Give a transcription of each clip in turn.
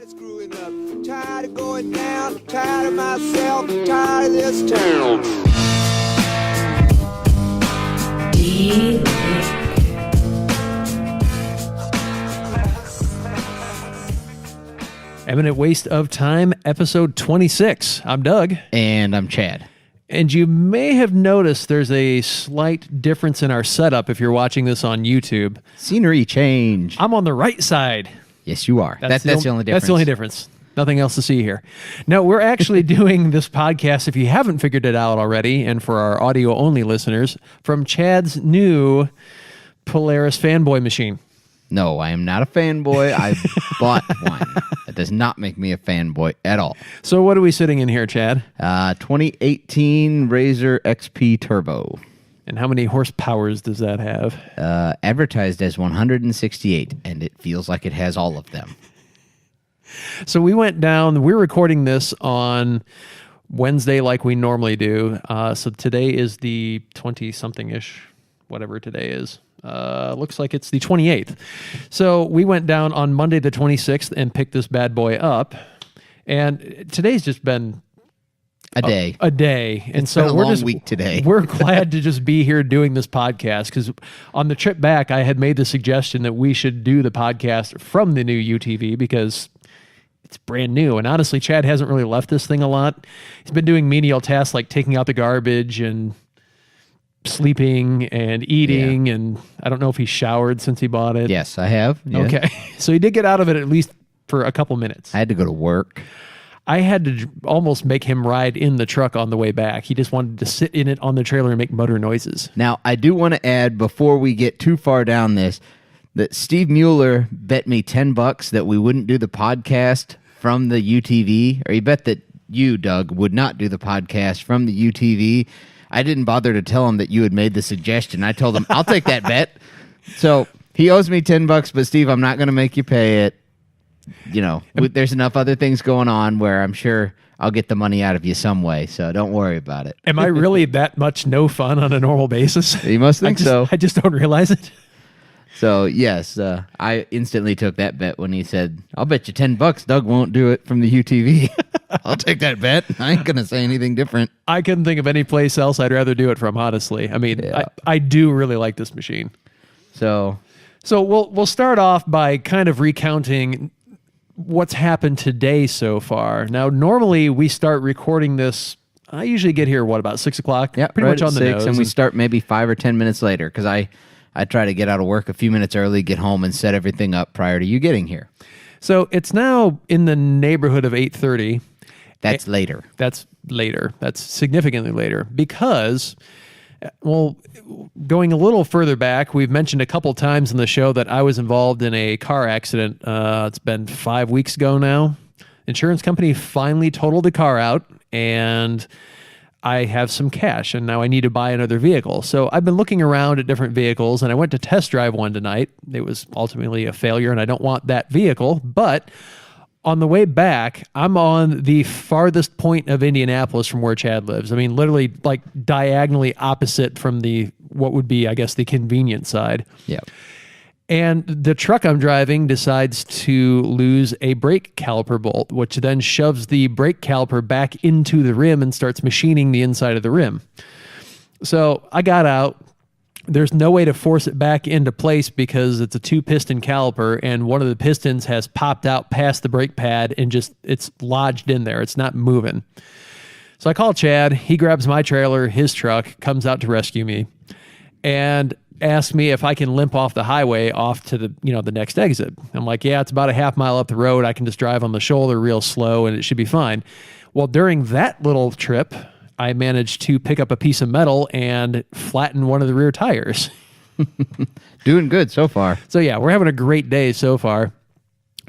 Tired of screwing up, tired of going down, tired of myself, tired of this town. Eminent Waste of Time, episode 26. I'm Doug. And I'm Chad. And you may have noticed there's a slight difference in our setup if you're watching this on YouTube. Scenery change. I'm on the right side. Yes, you are. That's the only difference. That's the only difference. Nothing else to see here. No, we're actually doing this podcast, if you haven't figured it out already, and for our audio-only listeners, from Chad's new Polaris fanboy machine. No, I am not a fanboy. I bought one. That does not make me a fanboy at all. So what are we sitting in here, Chad? 2018 RZR XP Turbo. And how many horsepowers does that have? Advertised as 168, and it feels like it has all of them. So we went down. We're recording this on Wednesday like we normally do. So today is the 20-something-ish, whatever today is. Looks like it's the 28th. So we went down on Monday the 26th and picked this bad boy up. And today's just been a day. And it's been a long week today. We're glad to just be here doing this podcast because on the trip back, I had made the suggestion that we should do the podcast from the new UTV because it's brand new. And honestly, Chad hasn't really left this thing a lot. He's been doing menial tasks like taking out the garbage and sleeping and eating, and I don't know if he showered since he bought it. Yes, I have. Yeah. Okay. So he did get out of it at least for a couple minutes. I had to go to work. I had to almost make him ride in the truck on the way back. He just wanted to sit in it on the trailer and make motor noises. Now, I do want to add, before we get too far down this, that Steve Mueller bet me $10 that we wouldn't do the podcast from the UTV, or he bet that you, Doug, would not do the podcast from the UTV. I didn't bother to tell him that you had made the suggestion. I told him, I'll take that bet. So he owes me $10, but Steve, I'm not going to make you pay it. You know, there's enough other things going on where I'm sure I'll get the money out of you some way. So don't worry about it. Am I really that much no fun on a normal basis? You must think so. I just don't realize it. So, yes, I instantly took that bet when he said, I'll bet you $10 Doug won't do it from the UTV. I'll take that bet. I ain't going to say anything different. I couldn't think of any place else I'd rather do it from, honestly. I mean, yeah. I do really like this machine. So we'll start off by kind of recounting what's happened today so far. Now, normally we start recording this. I usually get here, about 6 o'clock? Yeah, pretty much on the 6, nose. And we start maybe 5 or 10 minutes later because I try to get out of work a few minutes early, get home, and set everything up prior to you getting here. So it's now in the neighborhood of 8:30. That's later. That's later. That's significantly later because, well, going a little further back, we've mentioned a couple times in the show that I was involved in a car accident. It's been 5 weeks ago now. Insurance company finally totaled the car out, and I have some cash, and now I need to buy another vehicle. So I've been looking around at different vehicles, and I went to test drive one tonight. It was ultimately a failure, and I don't want that vehicle. But on the way back, I'm on the farthest point of Indianapolis from where Chad lives. I mean, literally like diagonally opposite from what would be, I guess, the convenient side. Yeah. And the truck I'm driving decides to lose a brake caliper bolt, which then shoves the brake caliper back into the rim and starts machining the inside of the rim. So I got out. There's no way to force it back into place because it's a 2-piston caliper, and one of the pistons has popped out past the brake pad and it's lodged in there. It's not moving. So I call Chad. He grabs my trailer, his truck, comes out to rescue me, and asked me if I can limp off the highway off to the next exit. I'm like, yeah, it's about a half mile up the road. I can just drive on the shoulder real slow and it should be fine. Well, during that little trip, I managed to pick up a piece of metal and flatten one of the rear tires. Doing good so far. So yeah, we're having a great day so far.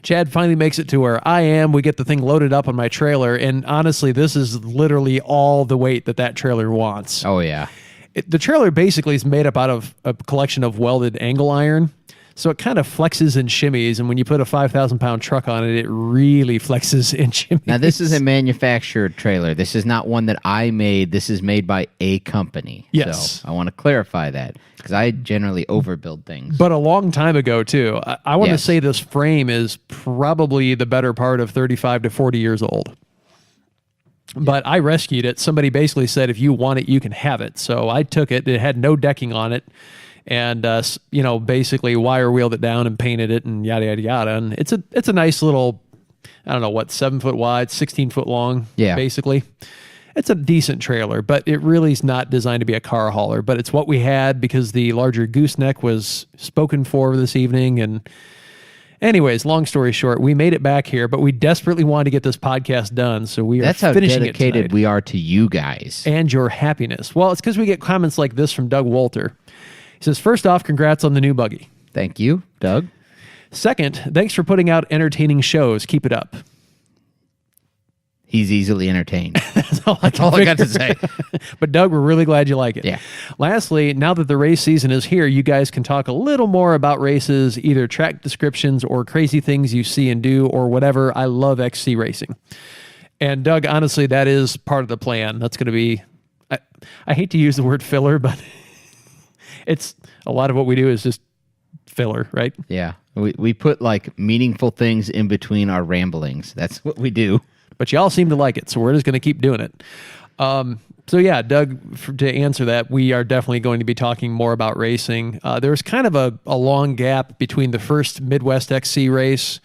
Chad finally makes it to where I am. We get the thing loaded up on my trailer. And honestly, this is literally all the weight that trailer wants. Oh, yeah. The trailer basically is made up out of a collection of welded angle iron. So it kind of flexes and shimmies, and when you put a 5,000-pound truck on it, it really flexes and shimmies. Now, this is a manufactured trailer. This is not one that I made. This is made by a company. Yes. So I want to clarify that because I generally overbuild things. But a long time ago, too. I want to Yes. say this frame is probably the better part of 35 to 40 years old. But I rescued it. Somebody basically said, if you want it, you can have it. So I took it. It had no decking on it. And, basically wire wheeled it down and painted it and yada, yada, yada. And it's a nice little, I don't know what, 7 foot wide, 16 foot long, basically. It's a decent trailer, but it really is not designed to be a car hauler. But it's what we had because the larger gooseneck was spoken for this evening. And anyways, long story short, we made it back here, but we desperately wanted to get this podcast done. So we are finishing it dedicated tonight. we are to you guys. And your happiness. Well, it's because we get comments like this from Doug Walter. He says, first off, congrats on the new buggy. Thank you, Doug. Second, thanks for putting out entertaining shows. Keep it up. He's easily entertained. That's all I got to say. But Doug, we're really glad you like it. Yeah. Lastly, now that the race season is here, you guys can talk a little more about races, either track descriptions or crazy things you see and do or whatever. I love XC racing. And Doug, honestly, that is part of the plan. That's going to be, I hate to use the word filler, but it's a lot of what we do is just filler, right? Yeah. We put like meaningful things in between our ramblings. That's what we do. But y'all seem to like it, so we're just going to keep doing it. So yeah, Doug, to answer that, we are definitely going to be talking more about racing. There's kind of a long gap between the first Midwest XC race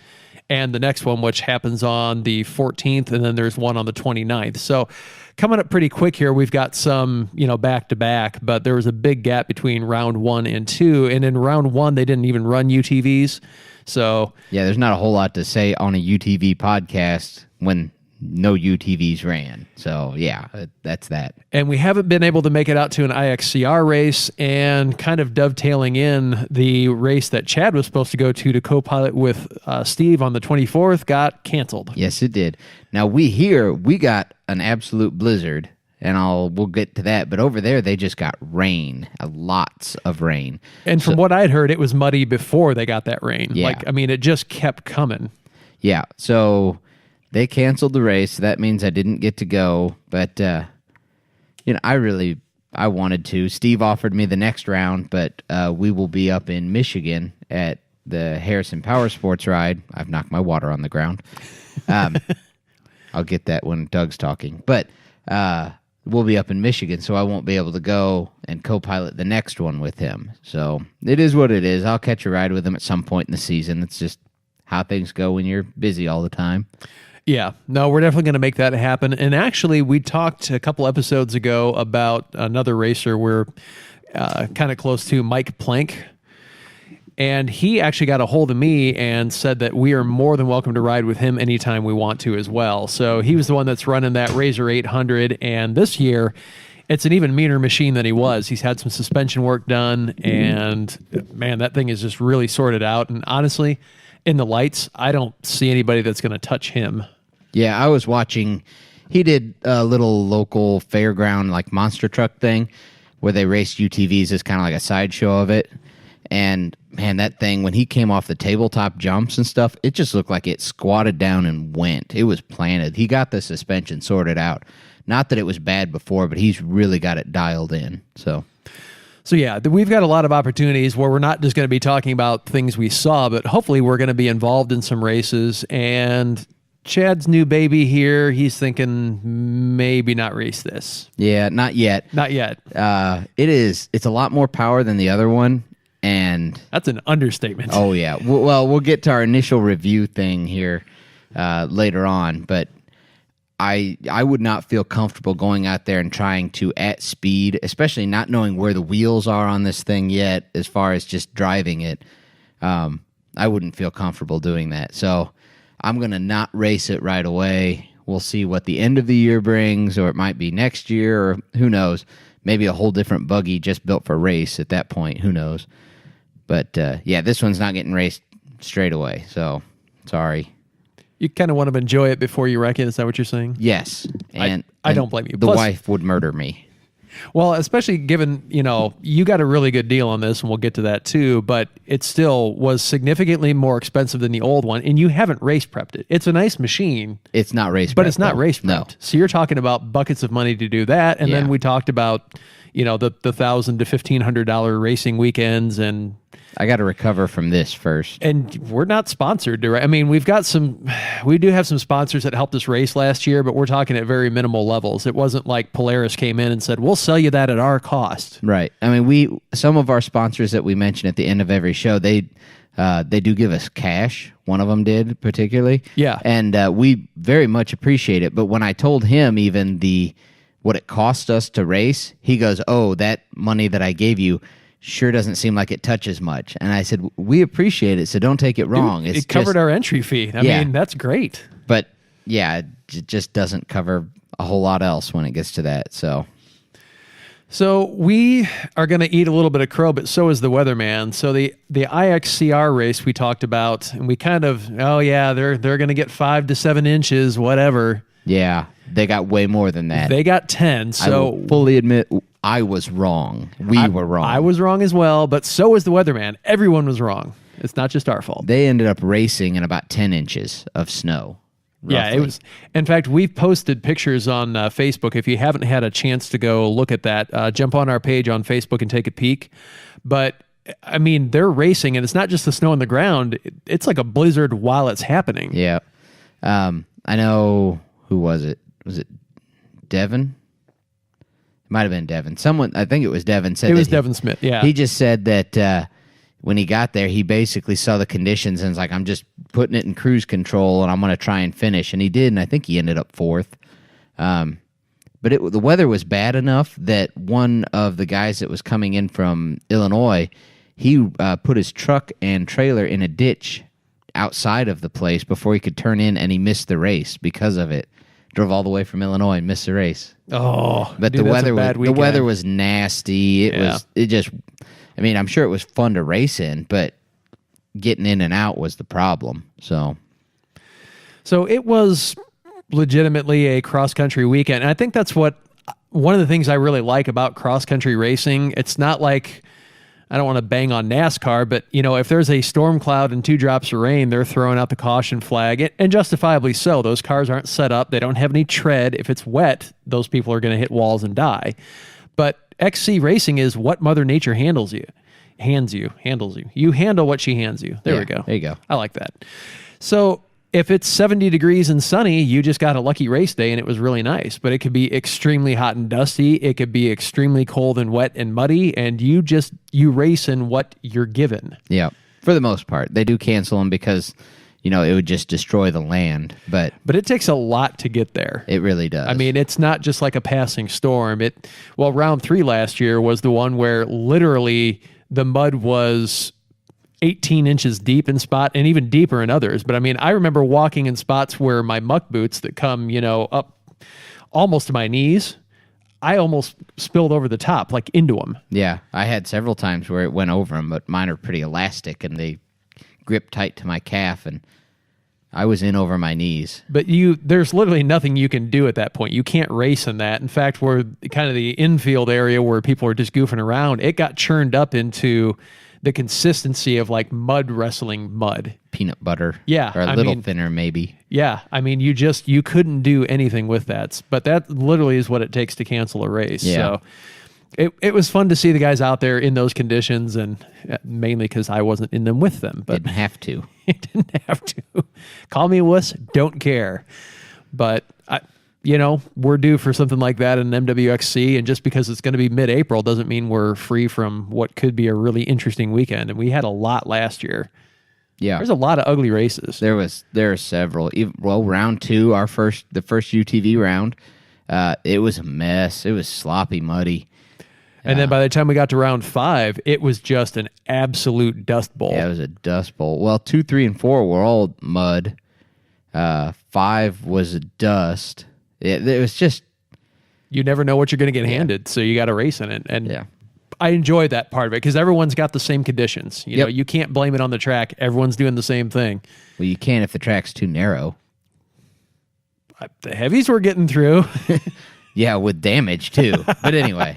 and the next one, which happens on the 14th, and then there's one on the 29th. So coming up pretty quick here, we've got some, back-to-back, but there was a big gap between round 1 and 2, and in round 1, they didn't even run UTVs. So yeah, there's not a whole lot to say on a UTV podcast when no UTVs ran. So yeah, that's that. And we haven't been able to make it out to an IXCR race, and kind of dovetailing in the race that Chad was supposed to go to co-pilot with Steve on the 24th got canceled. Yes, it did. Now we got an absolute blizzard, and we'll get to that. But over there, they just got rain, lots of rain. And from what I'd heard, it was muddy before they got that rain. Yeah. It just kept coming. Yeah, so they canceled the race. That means I didn't get to go. But, I wanted to. Steve offered me the next round, but we will be up in Michigan at the Harrison Power Sports ride. I've knocked my water on the ground. I'll get that when Doug's talking. But we'll be up in Michigan, so I won't be able to go and co-pilot the next one with him. So it is what it is. I'll catch a ride with him at some point in the season. It's just how things go when you're busy all the time. Yeah, no, we're definitely going to make that happen. And actually, we talked a couple episodes ago about another racer we're kind of close to, Mike Plank. And he actually got a hold of me and said that we are more than welcome to ride with him anytime we want to as well. So he was the one that's running that RZR 800. And this year, it's an even meaner machine than he was. He's had some suspension work done. And man, that thing is just really sorted out. And honestly, in the lights, I don't see anybody that's going to touch him. Yeah, I was watching. He did a little local fairground like monster truck thing where they raced UTVs as kind of like a sideshow of it. And man, that thing, when he came off the tabletop jumps and stuff, it just looked like it squatted down and went. It was planted. He got the suspension sorted out. Not that it was bad before, but he's really got it dialed in. So yeah, we've got a lot of opportunities where we're not just going to be talking about things we saw, but hopefully we're going to be involved in some races. And Chad's new baby here, he's thinking maybe not race this. Yeah, not yet. Not yet. It's a lot more power than the other one. And that's an understatement. Oh, yeah. Well, we'll get to our initial review thing here later on, but I would not feel comfortable going out there and trying to, at speed, especially not knowing where the wheels are on this thing yet, as far as just driving it. I wouldn't feel comfortable doing that. So I'm going to not race it right away. We'll see what the end of the year brings, or it might be next year, or who knows. Maybe a whole different buggy just built for race at that point. Who knows? But, yeah, this one's not getting raced straight away, so sorry. You kind of want to enjoy it before you wreck it. Is that what you're saying? Yes. And I don't blame you. The Plus, wife would murder me. Well, especially given, you got a really good deal on this, and we'll get to that too, but it still was significantly more expensive than the old one, and you haven't race prepped it. It's a nice machine. It's not race prepped. But it's not race prepped. No. So you're talking about buckets of money to do that, and then we talked about, the $1,000 to $1,500 racing weekends, and I got to recover from this first. And we're not sponsored. I mean, we do have some sponsors that helped us race last year, but we're talking at very minimal levels. It wasn't like Polaris came in and said, we'll sell you that at our cost. Right. I mean, some of our sponsors that we mention at the end of every show, they do give us cash. One of them did particularly. Yeah. And we very much appreciate it. But when I told him even what it cost us to race, he goes, oh, that money that I gave you sure doesn't seem like it touches much. And I said, we appreciate it, so don't take it wrong. It covered our entry fee. I mean, that's great. But yeah, it just doesn't cover a whole lot else when it gets to that. So we are going to eat a little bit of crow, but so is the weatherman. So the IXCR race we talked about, and we kind of, they're going to get 5 to 7 inches, whatever. Yeah, they got way more than that. They got 10. So I will fully admit I was wrong. We were wrong. I was wrong as well, but so was the weatherman. Everyone was wrong. It's not just our fault. They ended up racing in about 10 inches of snow. Roughly. Yeah, it was. In fact, we've posted pictures on Facebook. If you haven't had a chance to go look at that, jump on our page on Facebook and take a peek. But I mean, they're racing, and it's not just the snow on the ground. It's like a blizzard while it's happening. Yeah. I know. Who was it? Was it Devin? It might have been Devin. Someone, I think it was Devin, said it was Devin Smith. Yeah. He just said that when he got there, he basically saw the conditions and was like, I'm just putting it in cruise control and I'm going to try and finish. And he did, and I think he ended up 4th. But the weather was bad enough that one of the guys that was coming in from Illinois, he put his truck and trailer in a ditch outside of the place before he could turn in, and he missed the race because of it. Drove all the way from Illinois and missed the race. Oh, but dude, the weather was nasty. I'm sure it was fun to race in, but getting in and out was the problem. So it was legitimately a cross-country weekend. And I think that's one of the things I really like about cross-country racing. It's not like, I don't want to bang on NASCAR, but if there's a storm cloud and 2 drops of rain, they're throwing out the caution flag, and justifiably so. Those cars aren't set up. They don't have any tread. If it's wet, those people are going to hit walls and die. But XC racing is what Mother Nature handles you. You handle what she hands you. There we go. There you go. I like that. So if it's 70 degrees and sunny, you just got a lucky race day and it was really nice. But it could be extremely hot and dusty. It could be extremely cold and wet and muddy. And you race in what you're given. Yeah, for the most part. They do cancel them because, it would just destroy the land. But it takes a lot to get there. It really does. I mean, it's not just like a passing storm. Round 3 last year was the one where literally the mud was 18 inches deep in spot and even deeper in others. But I mean, I remember walking in spots where my muck boots that come, up almost to my knees, I almost spilled over the top, like into them. Yeah, I had several times where it went over them, but mine are pretty elastic and they grip tight to my calf, and I was in over my knees. But there's literally nothing you can do at that point. You can't race in that. In fact, we're kind of the infield area where people are just goofing around. It got churned up into the consistency of like mud wrestling mud. Peanut butter. Yeah. Or a little thinner maybe. Yeah. I mean, you couldn't do anything with that. But that literally is what it takes to cancel a race. Yeah. So it was fun to see the guys out there in those conditions, and mainly because I wasn't in them with them. But didn't have to. Didn't have to. Call me a wuss, don't care. But we're due for something like that in MWXC, and just because it's going to be mid-April doesn't mean we're free from what could be a really interesting weekend. And we had a lot last year. Yeah, there's a lot of ugly races. There are several. Round 2, the first UTV round, it was a mess. It was sloppy, muddy. And then by the time we got to round 5, it was just an absolute dust bowl. Yeah, it was a dust bowl. Well, 2, 3, and 4 were all mud. 5 was dust. It was just... You never know what you're going to get handed, so you got to race in it. And yeah. I enjoy that part of it because everyone's got the same conditions. You know, Yep. you can't blame it on the track. Everyone's doing the same thing. Well, you can if the track's too narrow. The heavies were getting through. Yeah, with damage too. But anyway.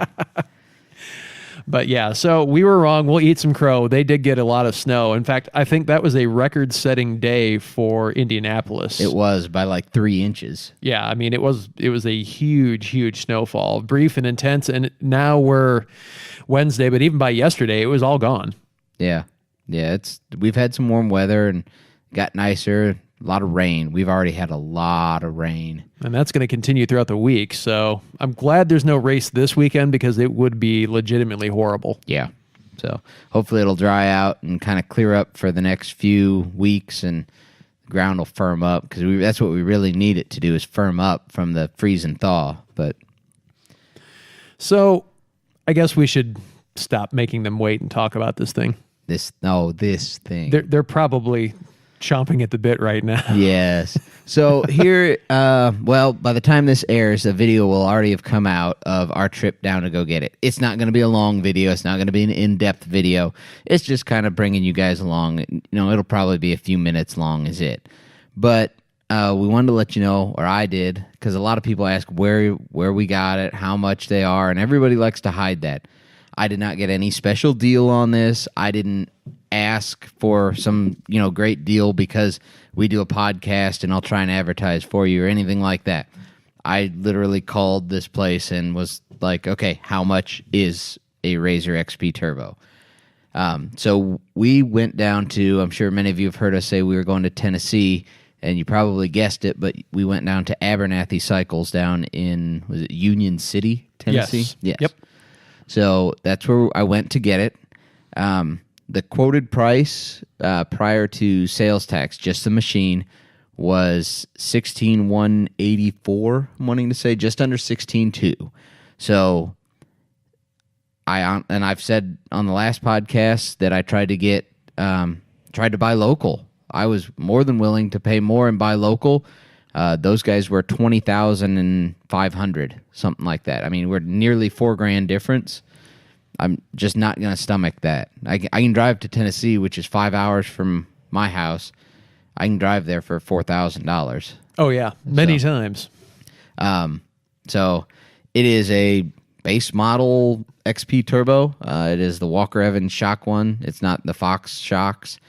But yeah, so we were wrong. We'll eat some crow. They did get a lot of snow. In fact, I think that was a record-setting day for Indianapolis. It was by like 3 inches. Yeah, I mean, it was a huge snowfall, brief and intense. And now we're Wednesday, but even by yesterday, it was all gone. Yeah, we've had some warm weather and got nicer. A lot of rain. We've already had a lot of rain. And that's going to continue throughout the week. So I'm glad there's no race this weekend because it would be legitimately horrible. Yeah. So hopefully it'll dry out and kind of clear up for the next few weeks and the ground will firm up because that's what we really need it to do is firm up from the freeze and thaw. But so I guess we should stop making them wait and talk about this thing. This thing. They're probably chomping at the bit right now. Yes. So here, by the time this airs, a video will already have come out of our trip down to go get it. It's not going to be a long video. It's not going to be an in-depth video. It's just kind of bringing you guys along. It'll probably be a few minutes long is it. But we wanted to let you know, or I did, because a lot of people ask where we got it, how much they are, and everybody likes to hide that. I did not get any special deal on this. I didn't ask for some, great deal because we do a podcast and I'll try and advertise for you or anything like that. I literally called this place and was like, okay, how much is a RZR XP Turbo? So we went down to, I'm sure many of you have heard us say we were going to Tennessee, and you probably guessed it, but we went down to Abernathy Cycles down in, was it Union City, Tennessee? Yes. Yep. So that's where I went to get it. The quoted price prior to sales tax, just the machine, was $16,184. I'm wanting to say just under $16,200. So I've said on the last podcast that I tried to buy local. I was more than willing to pay more and buy local. Those guys were $20,500, something like that. I mean, we're nearly $4,000 difference. I'm just not going to stomach that. I can drive to Tennessee, which is 5 hours from my house. I can drive there for $4,000. Oh, yeah. Many times. So it is a base model XP Turbo. It is the Walker Evans shock one. It's not the Fox shocks.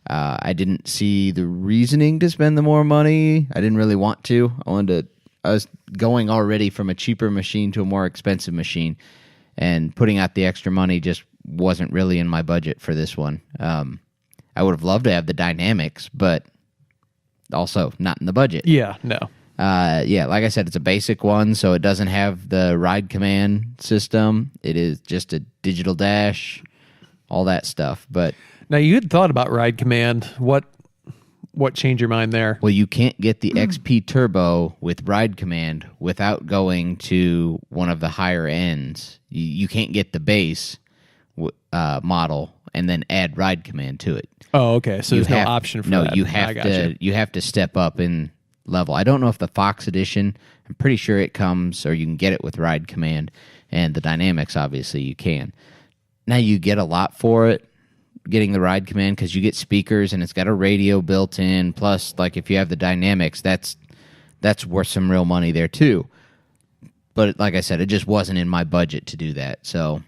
I didn't see the reasoning to spend the more money. I didn't really want to. I was going already from a cheaper machine to a more expensive machine. And putting out the extra money just wasn't really in my budget for this one. I would have loved to have the dynamics, but also not in the budget. Yeah, no. Like I said, it's a basic one, so it doesn't have the ride command system. It is just a digital dash, all that stuff. But now you had thought about ride command. What changed your mind there? Well, you can't get the XP Turbo with ride command without going to one of the higher ends. You can't get the base model and then add ride command to it. Oh, okay. So there's no option for that. No, you have to step up in level. I don't know if the Fox Edition, I'm pretty sure it comes, or you can get it with ride command, and the dynamics, obviously, you can. Now, you get a lot for it, getting the ride command, because you get speakers, and it's got a radio built in, plus, like, if you have the dynamics, that's worth some real money there, too. But, like I said, it just wasn't in my budget to do that, so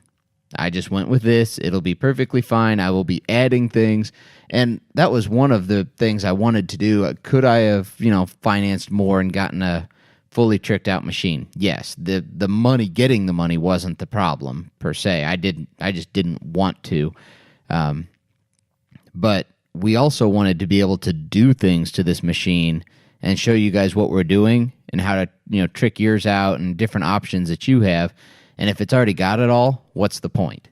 I just went with this. It'll be perfectly fine. I will be adding things. And that was one of the things I wanted to do. Could I have, financed more and gotten a fully tricked out machine? Yes. The money, getting the money wasn't the problem per se. I just didn't want to. But we also wanted to be able to do things to this machine and show you guys what we're doing and how to, trick yours out and different options that you have. And if it's already got it all, what's the point?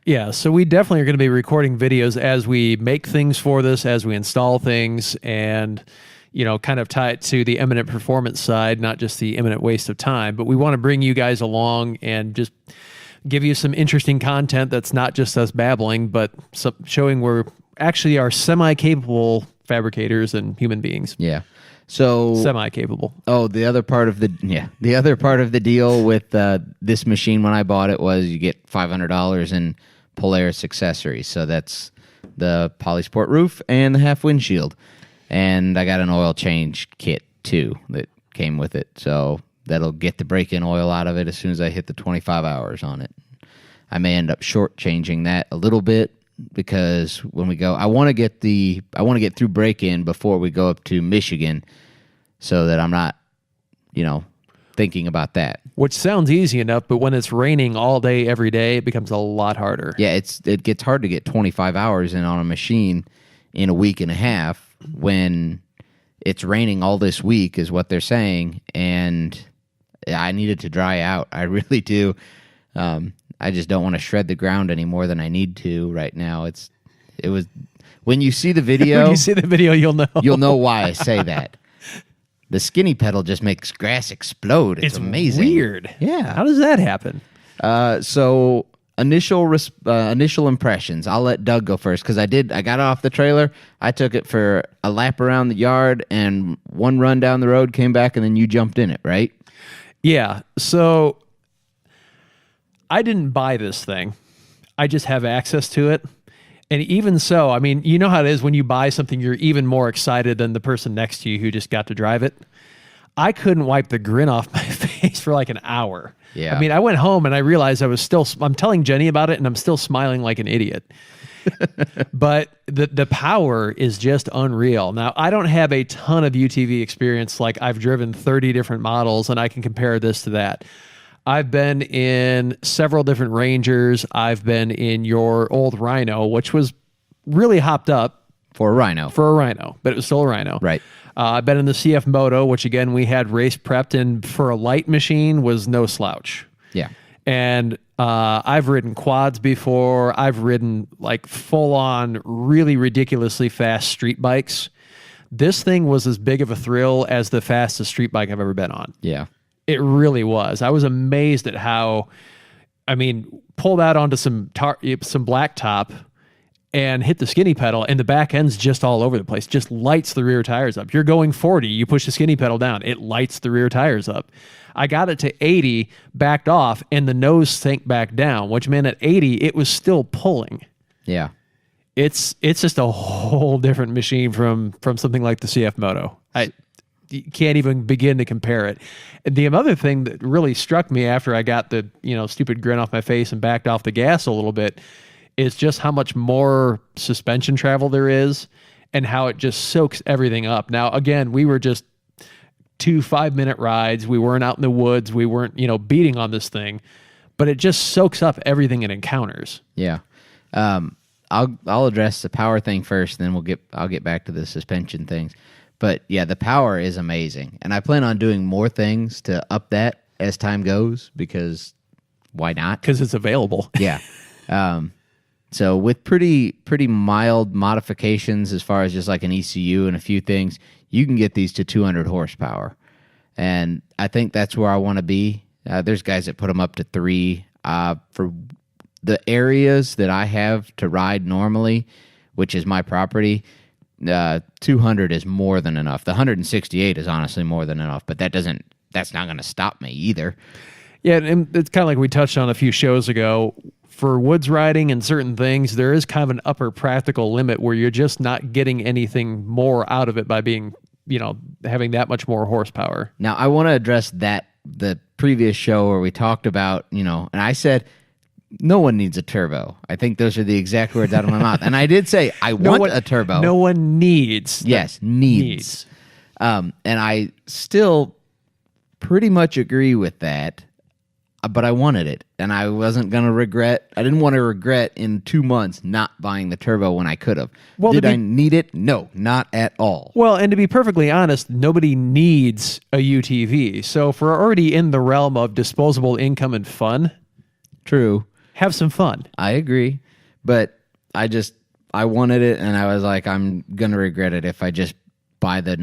Yeah, so we definitely are going to be recording videos as we make things for this, as we install things, and kind of tie it to the Eminent Performance side, not just the Eminent Waste of Time. But we want to bring you guys along and just give you some interesting content that's not just us babbling, but showing we're actually are semi-capable fabricators and human beings. Yeah. So semi-capable. Oh, the other part of the deal with this machine when I bought it was you get $500 in Polaris accessories. So that's the Polysport roof and the half windshield, and I got an oil change kit too that came with it. So that'll get the break-in oil out of it as soon as I hit the 25 hours on it. I may end up shortchanging that a little bit because when we go, I want to get through break-in before we go up to Michigan, so that I'm not, thinking about that. Which sounds easy enough, but when it's raining all day, every day, it becomes a lot harder. Yeah, it gets hard to get 25 hours in on a machine in a week and a half when it's raining all this week, is what they're saying, and I need it to dry out. I really do. I just don't want to shred the ground any more than I need to right now. It was when you see the video, when you see the video, you'll know. You'll know why I say that. The skinny pedal just makes grass explode. It's amazing. Weird. Yeah. How does that happen? So initial impressions. I'll let Doug go first because I got off the trailer. I took it for a lap around the yard and one run down the road, came back, and then you jumped in it, right? Yeah. So I didn't buy this thing. I just have access to it. And even so, I mean, you know how it is when you buy something, you're even more excited than the person next to you who just got to drive it. I couldn't wipe the grin off my face for like an hour. Yeah. I mean, I went home and I realized I'm telling Jenny about it and I'm still smiling like an idiot. But the power is just unreal. Now, I don't have a ton of UTV experience. Like I've driven 30 different models and I can compare this to that. I've been in several different Rangers. I've been in your old Rhino, which was really hopped up. For a Rhino, but it was still a Rhino. Right. I've been in the CF Moto, which again, we had race prepped, and for a light machine was no slouch. Yeah. And I've ridden quads before. I've ridden like full on, really ridiculously fast street bikes. This thing was as big of a thrill as the fastest street bike I've ever been on. Yeah. It really was. I was amazed at how, pulled out onto some blacktop and hit the skinny pedal, and the back end's just all over the place. Just lights the rear tires up. You're going 40, you push the skinny pedal down, it lights the rear tires up. I got it to 80, backed off, and the nose sank back down, which meant at 80, it was still pulling. Yeah. It's just a whole different machine from something like the CF Moto. You can't even begin to compare it. The other thing that really struck me after I got the stupid grin off my face and backed off the gas a little bit is just how much more suspension travel there is and how it just soaks everything up. Now, again, we were just 2 5-minute rides. We weren't out in the woods. We weren't beating on this thing, but it just soaks up everything it encounters. Yeah. I'll address the power thing first, then I'll get back to the suspension things. But yeah, the power is amazing. And I plan on doing more things to up that as time goes because why not? Because it's available. Yeah. So with pretty mild modifications as far as just like an ECU and a few things, you can get these to 200 horsepower. And I think that's where I want to be. There's guys that put them up to 3. For the areas that I have to ride normally, which is my property, 200 is more than enough. The 168 is honestly more than enough, but that's not going to stop me either. Yeah, and it's kind of like we touched on a few shows ago. For woods riding and certain things, there is kind of an upper practical limit where you're just not getting anything more out of it by being, having that much more horsepower. Now, I want to address the previous show where we talked about, and I said, no one needs a turbo. I think those are the exact words out of my mouth. And I did say, I want a turbo. No one needs. Yes, needs. And I still pretty much agree with that, but I wanted it. And I wasn't going to regret. I didn't want to regret in 2 months not buying the turbo when I could have. Well, did I need it? No, not at all. Well, and to be perfectly honest, nobody needs a UTV. So if we're already in the realm of disposable income and fun. True. Have some fun. I agree, but I wanted it, and I was like, I'm going to regret it if I just buy the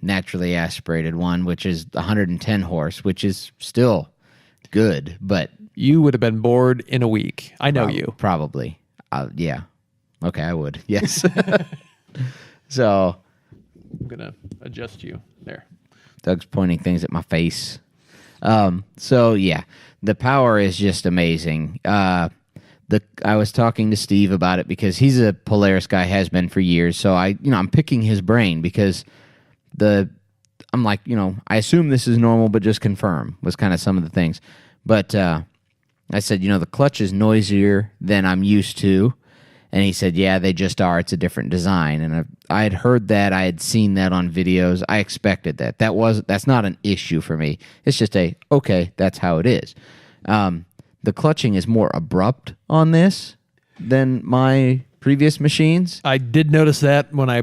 naturally aspirated one, which is 110 horse, which is still good, but... You would have been bored in a week. I know you. Probably. Yeah. Okay, I would. Yes. So... I'm going to adjust you there. Doug's pointing things at my face. So yeah, the power is just amazing. I was talking to Steve about it because he's a Polaris guy, has been for years. So I'm picking his brain because the I'm like, I assume this is normal, but just confirm was kind of some of the things. But I said, the clutch is noisier than I'm used to. And he said, yeah, they just are. It's a different design. And I had heard that. I had seen that on videos. I expected that. That's not an issue for me. It's just okay, that's how it is. The clutching is more abrupt on this than my previous machines. I did notice that when I,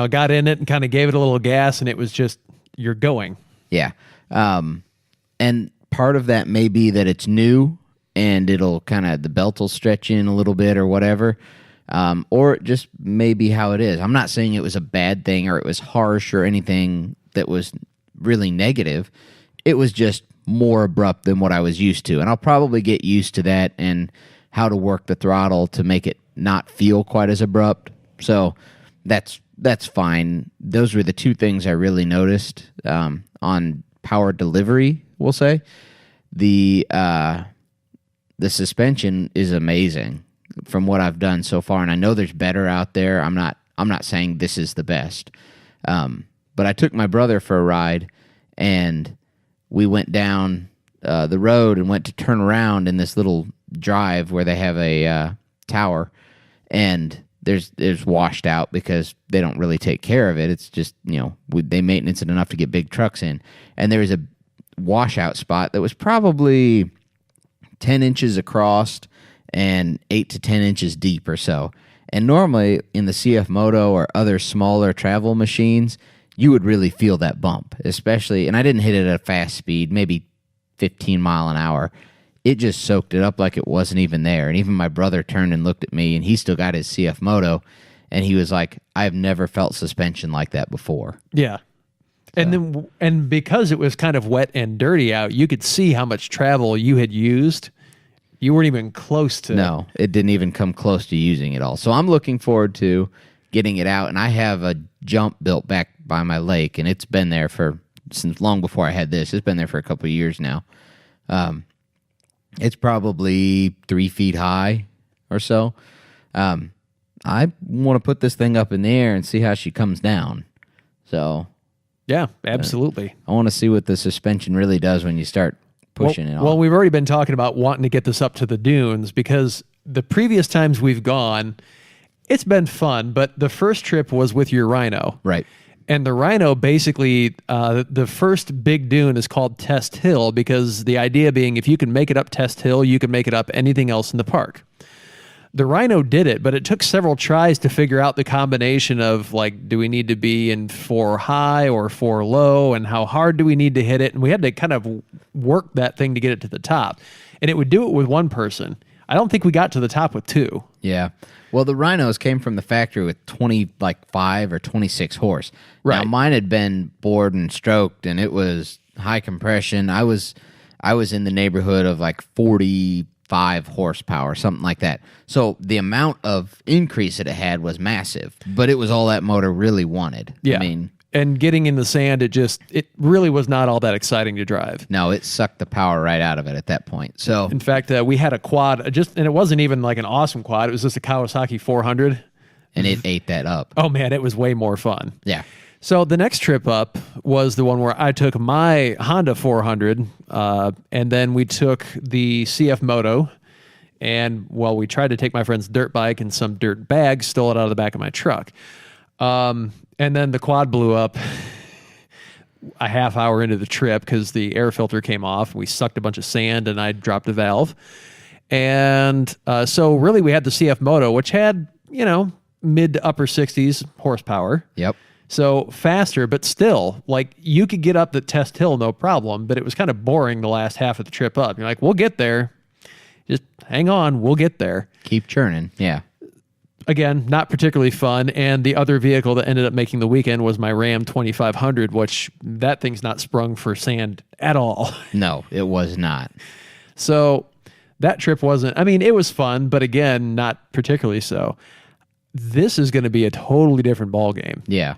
got in it and kind of gave it a little gas, and it was just, you're going. Yeah. And part of that may be that it's new and it'll the belt will stretch in a little bit or whatever. Or just maybe how it is. I'm not saying it was a bad thing or it was harsh or anything that was really negative. It was just more abrupt than what I was used to. And I'll probably get used to that and how to work the throttle to make it not feel quite as abrupt. So that's fine. Those were the two things I really noticed on power delivery, we'll say. The suspension is amazing from what I've done so far, and I know there's better out there. I'm not saying this is the best. But I took my brother for a ride, and we went down the road and went to turn around in this little drive where they have a tower, and there's washed out because they don't really take care of it. It's just, they maintenance it enough to get big trucks in. And there was a washout spot that was probably 10 inches across and 8 to 10 inches deep or so. And normally in the CF Moto or other smaller travel machines, you would really feel that bump, especially, and I didn't hit it at a fast speed, maybe 15 mile an hour. It just soaked it up like it wasn't even there. And even my brother turned and looked at me, and he still got his CF Moto, and he was like, I've never felt suspension like that before. Yeah. And because it was kind of wet and dirty out, you could see how much travel you had used. You weren't even close to... No, it didn't even come close to using it all. So I'm looking forward to getting it out, and I have a jump built back by my lake, and it's been there since long before I had this. It's been there for a couple of years now. It's probably 3 feet high or so. I want to put this thing up in the air and see how she comes down. So... Yeah, absolutely. I want to see what the suspension really does when you start pushing it on. Well, we've already been talking about wanting to get this up to the dunes because the previous times we've gone, it's been fun, but the first trip was with your Rhino. Right. And the Rhino, basically, the first big dune is called Test Hill because the idea being if you can make it up Test Hill, you can make it up anything else in the park. The Rhino did it, but it took several tries to figure out the combination of, do we need to be in 4 high or 4 low, and how hard do we need to hit it? And we had to kind of work that thing to get it to the top. And it would do it with one person. I don't think we got to the top with 2. Yeah. Well, the Rhinos came from the factory with 25 or 26 horse. Right. Now, mine had been bored and stroked, and it was high compression. I was in the neighborhood of 45 horsepower, something like that. So the amount of increase that it had was massive, but it was all that motor really wanted. Yeah. I mean, and getting in the sand, it really was not all that exciting to drive. no, it sucked the power right out of it at that point. So In fact, we had a quad, and it wasn't even like an awesome quad. It was just a Kawasaki 400. and it ate that up. Oh man, it was way more fun. Yeah. So the next trip up was the one where I took my Honda 400, and then we took the CF Moto, and we tried to take my friend's dirt bike and some dirt bags, stole it out of the back of my truck. And then the quad blew up a half hour into the trip because the air filter came off. We sucked a bunch of sand, and I dropped a valve. And so really we had the CF Moto, which had, mid to upper 60s horsepower. Yep. So faster, but still, you could get up the Test Hill, no problem, but it was kind of boring the last half of the trip up. You're like, we'll get there. Just hang on, we'll get there. Keep churning. Yeah. Again, not particularly fun. And the other vehicle that ended up making the weekend was my Ram 2500, which that thing's not sprung for sand at all. No, it was not. So that trip it was fun, but again, not particularly so. This is going to be a totally different ballgame. Yeah.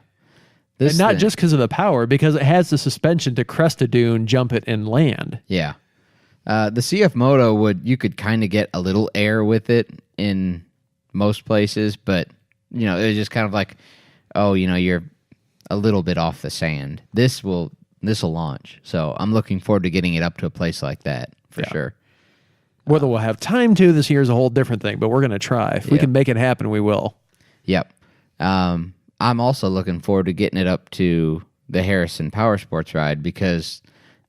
And not just because of the power, because it has the suspension to crest a dune, jump it, and land. Yeah. The CF Moto you could kind of get a little air with it in most places, but, it was just kind of like, you're a little bit off the sand. This will launch. So I'm looking forward to getting it up to a place like that for sure. Whether we'll have time to this year is a whole different thing, but we're going to try. If we can make it happen, we will. Yep. I'm also looking forward to getting it up to the Harrison Power Sports ride because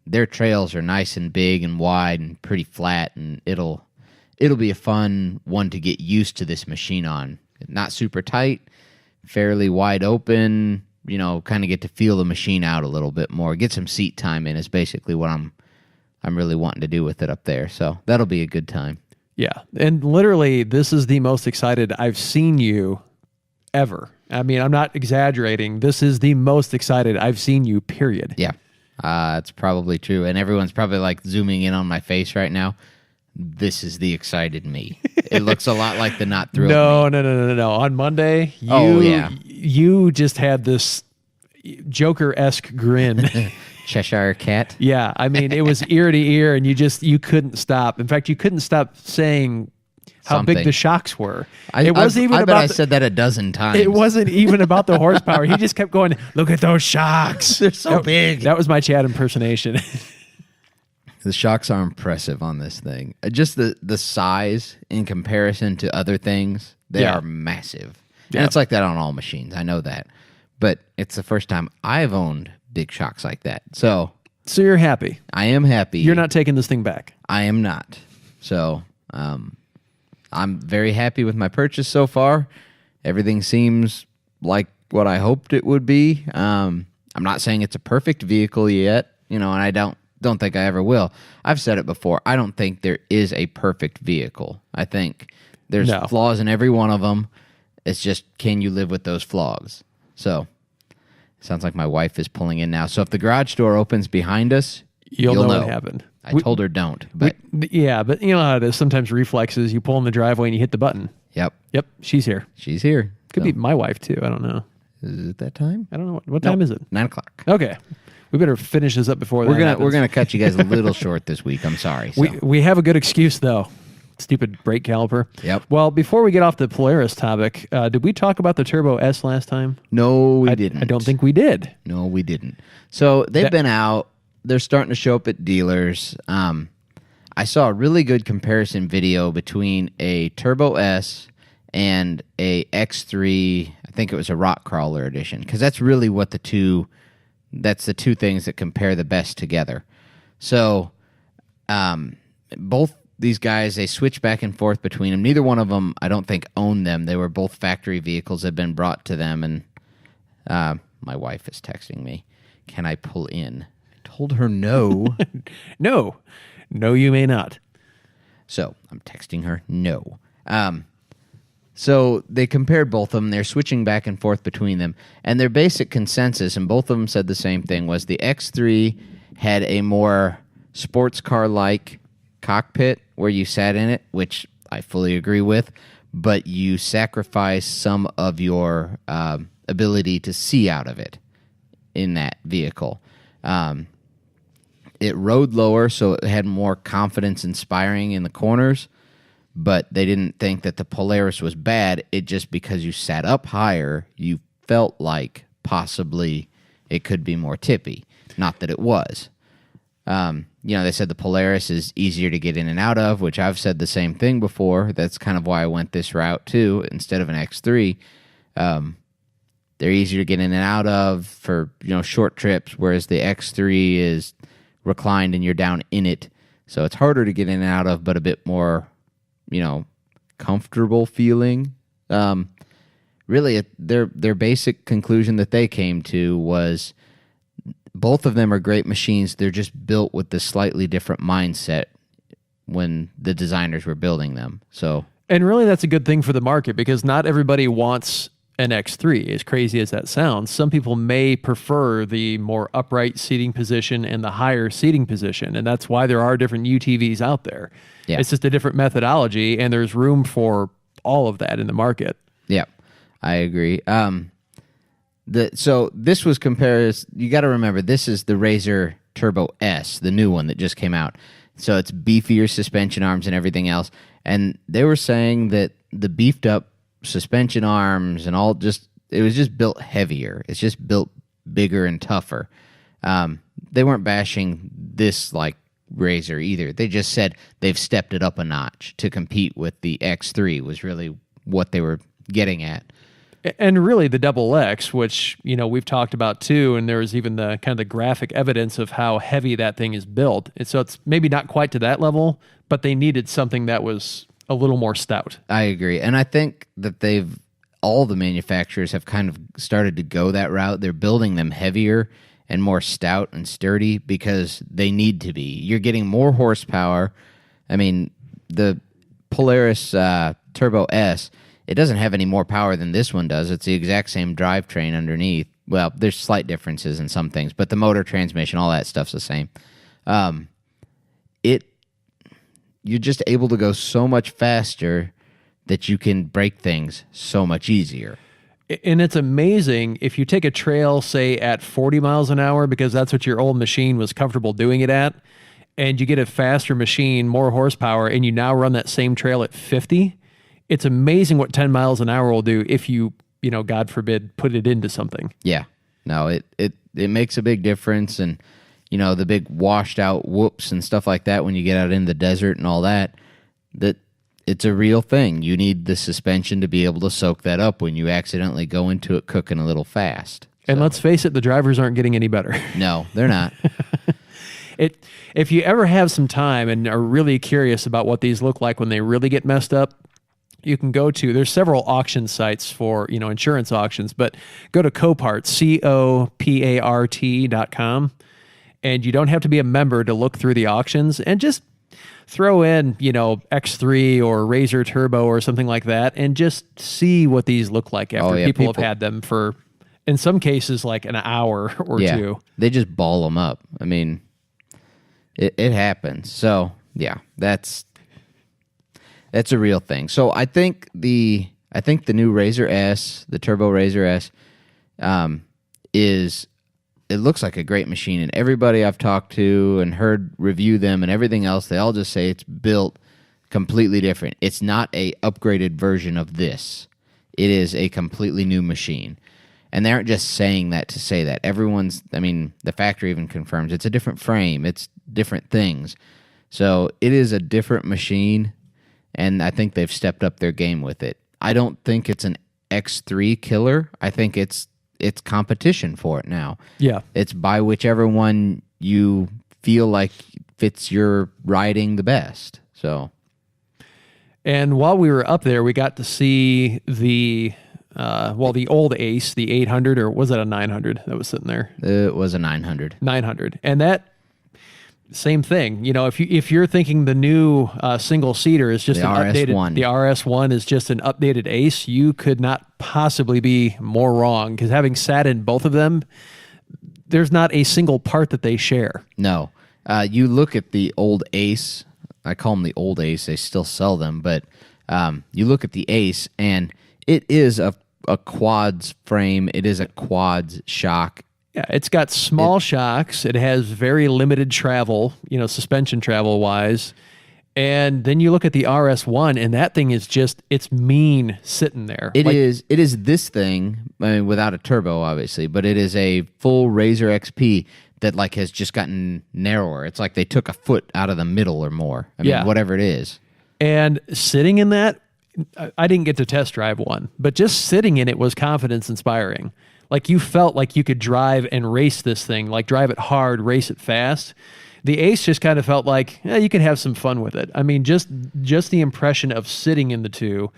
their trails are nice and big and wide and pretty flat, and it'll be a fun one to get used to this machine on. Not super tight, fairly wide open, kind of get to feel the machine out a little bit more. Get some seat time in is basically what I'm really wanting to do with it up there. So that'll be a good time. Yeah. And literally, this is the most excited I've seen you ever. I mean, I'm not exaggerating. This is the most excited I've seen you, period. Yeah. It's probably true. And everyone's probably like zooming in on my face right now. This is the excited me. It looks a lot like the not thrilled me. No. On Monday, you just had this Joker-esque grin. Cheshire Cat. Yeah, I mean, it was ear to ear, and you couldn't stop. In fact, you couldn't stop saying how big the shocks were. I bet I said that a dozen times. It wasn't even about the horsepower. He just kept going, look at those shocks. They're so big. That was my Chad impersonation. The shocks are impressive on this thing. Just the size in comparison to other things, they are massive. And it's like that on all machines. I know that. But it's the first time I've owned big shocks like that. So you're happy. I am happy. You're not taking this thing back. I am not. So I'm very happy with my purchase so far. Everything seems like what I hoped it would be. I'm not saying it's a perfect vehicle yet, and I don't think I ever will. I've said it before. I don't think there is a perfect vehicle. I think there's flaws in every one of them. It's just, can you live with those flaws? So sounds like my wife is pulling in now. So if the garage door opens behind us, you'll know what happened. I told her don't. But but you know how it is. Sometimes reflexes, you pull in the driveway and you hit the button. Yep. She's here. She's here. Could be my wife too. I don't know. Is it that time? I don't know. What time is it? 9:00. Okay. We better finish this up before we're gonna cut you guys a little short this week. I'm sorry. So. We have a good excuse though. Stupid brake caliper. Yep. Well, before we get off the Polaris topic, did we talk about the Turbo S last time? No, we didn't. I don't think we did. No, we didn't. So they've been out. They're starting to show up at dealers. I saw a really good comparison video between a Turbo S and a X3. I think it was a Rock Crawler edition, because that's really what the two things that compare the best together. So both these guys, they switch back and forth between them. Neither one of them, I don't think, owned them. They were both factory vehicles that had been brought to them. And my wife is texting me. Can I pull in? I told her no. No, you may not. So I'm texting her no. So they compared both of them. They're switching back and forth between them. And their basic consensus, and both of them said the same thing, was the X3 had a more sports car-like cockpit where you sat in it, which I fully agree with, but you sacrifice some of your ability to see out of it in that vehicle. It rode lower, so it had more confidence inspiring in the corners, but they didn't think that the Polaris was bad. It just, because you sat up higher, you felt like possibly it could be more tippy. Not that it was. They said the Polaris is easier to get in and out of, which I've said the same thing before. That's kind of why I went this route too, instead of an X3. They're easier to get in and out of for, short trips, whereas the X3 is reclined and you're down in it. So it's harder to get in and out of, but a bit more, comfortable feeling. Really, their basic conclusion that they came to was both of them are great machines. They're just built with this slightly different mindset when the designers were building them. And really, that's a good thing for the market, because not everybody wants an X3, as crazy as that sounds. Some people may prefer the more upright seating position and the higher seating position, and that's why there are different UTVs out there. Yeah. It's just a different methodology, and there's room for all of that in the market. Yeah, I agree. So this was compared. You got to remember, this is the RZR Turbo S, the new one that just came out. So it's beefier suspension arms and everything else. And they were saying that the beefed up suspension arms and all, it was just built heavier. It's just built bigger and tougher. They weren't bashing this like RZR either. They just said they've stepped it up a notch to compete with the X3 was really what they were getting at. And really the double X, which, we've talked about too, and there was even the kind of the graphic evidence of how heavy that thing is built. And so it's maybe not quite to that level, but they needed something that was a little more stout. I agree. And I think that all the manufacturers have kind of started to go that route. They're building them heavier and more stout and sturdy because they need to be. You're getting more horsepower. I mean, the Polaris Turbo S, it doesn't have any more power than this one does. It's the exact same drivetrain underneath. Well, there's slight differences in some things, but the motor, transmission, all that stuff's the same. You're just able to go so much faster that you can break things so much easier. And it's amazing if you take a trail, say, at 40 miles an hour, because that's what your old machine was comfortable doing it at, and you get a faster machine, more horsepower, and you now run that same trail at 50, it's amazing what 10 miles an hour will do if you, God forbid, put it into something. Yeah. No, it makes a big difference, and, the big washed out whoops and stuff like that when you get out in the desert and all that it's a real thing. You need the suspension to be able to soak that up when you accidentally go into it cooking a little fast. And let's face it, the drivers aren't getting any better. No, they're not. If you ever have some time and are really curious about what these look like when they really get messed up, you can go to, there's several auction sites for, insurance auctions, but go to Copart, COPART.com, and you don't have to be a member to look through the auctions, and just throw in, X3 or RZR Turbo or something like that, and just see what these look like after people have had them for, in some cases, like an hour or two. They just ball them up. I mean, it happens. So, yeah, that's a real thing. So I think the new RZR S, the Turbo RZR S, it looks like a great machine, and everybody I've talked to and heard review them and everything else, they all just say it's built completely different. It's not a upgraded version of this. It is a completely new machine. And they aren't just saying that to say that. The factory even confirms it's a different frame. It's different things. So it is a different machine, and I think they've stepped up their game with it. I don't think it's an X3 killer. I think it's competition for it now. Yeah. It's by whichever one you feel like fits your riding the best. So, and while we were up there, we got to see the old Ace, the 800, or was it a 900 that was sitting there? It was a 900. 900. And that same thing. If you're thinking the new single seater is just the RS1. The RS1 is just an updated Ace, you could not possibly be more wrong, because having sat in both of them, there's not a single part that they share. No. You look at the old Ace. I call them the old Ace. They still sell them, but you look at the Ace, and it is a quads frame. It is a quads shock. Yeah, it's got small shocks. It has very limited travel, suspension travel wise. And then you look at the RS1, and that thing is just, it's mean sitting there. It is this thing, without a turbo, obviously, but it is a full RZR XP that has just gotten narrower. It's like they took a foot out of the middle or more. Whatever it is. And sitting in that, I didn't get to test drive one, but just sitting in it was confidence inspiring. You felt like you could drive and race this thing, drive it hard, race it fast. The Ace just kind of felt like you could have some fun with it. Just the impression of sitting in the two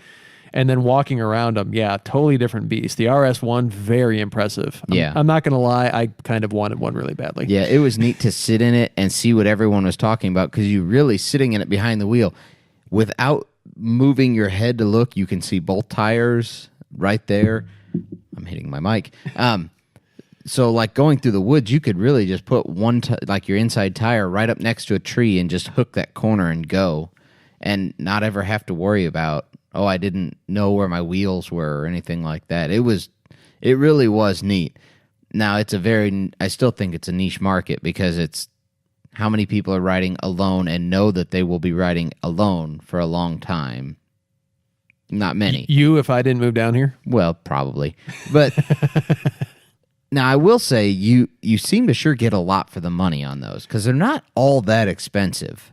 and then walking around them, totally different beast. The RS1, very impressive. I'm not going to lie, I kind of wanted one really badly. Yeah, it was neat to sit in it and see what everyone was talking about, because you really sitting in it behind the wheel without moving your head to look, you can see both tires right there. I'm hitting my mic. So going through the woods, you could really just put one, your inside tire right up next to a tree and just hook that corner and go, and not ever have to worry about, I didn't know where my wheels were or anything like that. It really was neat. Now I still think it's a niche market, because it's how many people are riding alone and know that they will be riding alone for a long time. Not many. You, if I didn't move down here? Well, probably. But Now, I will say you seem to sure get a lot for the money on those because they're not all that expensive.